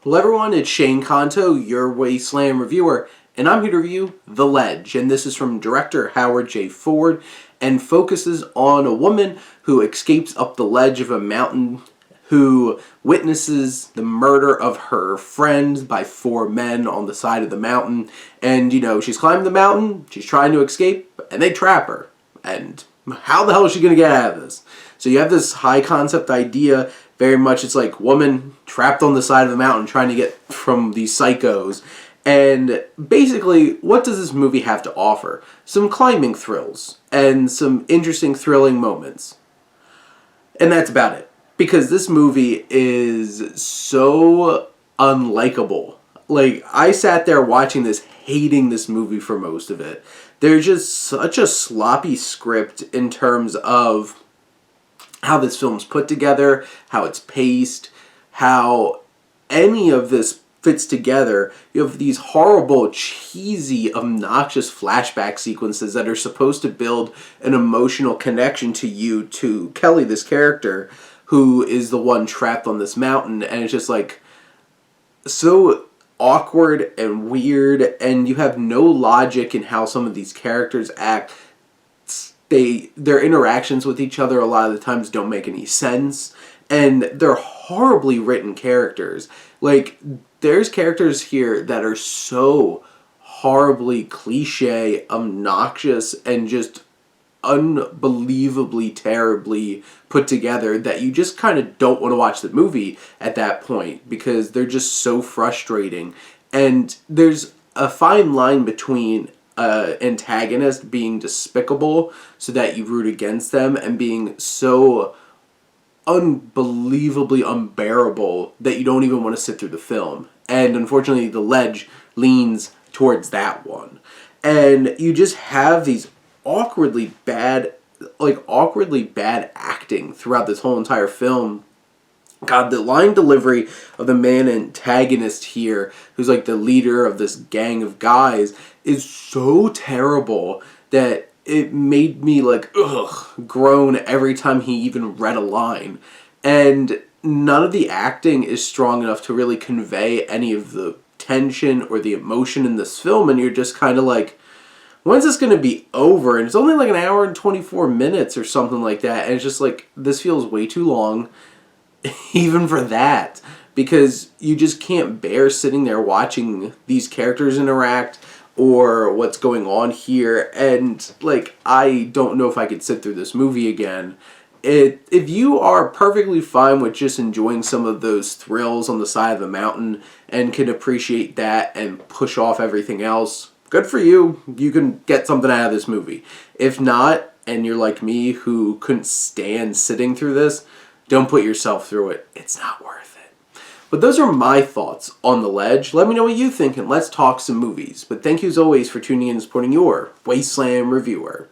Hello everyone, it's Shane Kanto, your Wasteland reviewer, and I'm here to review The Ledge, and this is from director Howard J. Ford, and focuses on a woman who escapes up the ledge of a mountain, who witnesses the murder of her friend by 4 men on the side of the mountain, and she's climbing the mountain, she's trying to escape, and they trap her, and how the hell is she going to get out of this? So you have this high concept idea, very much it's like woman trapped on the side of the mountain trying to get from these psychos. And basically, what does this movie have to offer? Some climbing thrills and some interesting thrilling moments. And that's about it. Because this movie is so unlikable. Like, I sat there watching this, hating this movie for most of it. There's just such a sloppy script in terms of how this film's put together, how it's paced, how any of this fits together. You have these horrible, cheesy, obnoxious flashback sequences that are supposed to build an emotional connection to you, to Kelly, this character, who is the one trapped on this mountain, and it's just like so awkward and weird, and you have no logic in how some of these characters act. Their interactions with each other a lot of the times don't make any sense, and they're horribly written characters. Like, there's characters here that are so horribly cliche, obnoxious, and just unbelievably terribly put together that you just kind of don't want to watch the movie at that point because they're just so frustrating. And there's a fine line between antagonist being despicable so that you root against them and being so unbelievably unbearable that you don't even want to sit through the film. And unfortunately, The Ledge leans towards that one. And you just have these awkwardly bad acting throughout this whole entire film. God, the line delivery of the main antagonist here, who's like the leader of this gang of guys, is so terrible that it made me groan every time he even read a line. And none of the acting is strong enough to really convey any of the tension or the emotion in this film, and you're just kind of like, when's this going to be over? And it's only like an hour and 24 minutes or something like that, and it's just like, this feels way too long. Even for that, because you just can't bear sitting there watching these characters interact or what's going on here, and I don't know if I could sit through this movie again. If you are perfectly fine with just enjoying some of those thrills on the side of the mountain and can appreciate that and push off everything else, good for you. You can get something out of this movie. If not, and you're like me who couldn't stand sitting through this, don't put yourself through it. It's not worth it. But those are my thoughts on The Ledge. Let me know what you think, and let's talk some movies. But thank you as always for tuning in and supporting your Wasteland reviewer.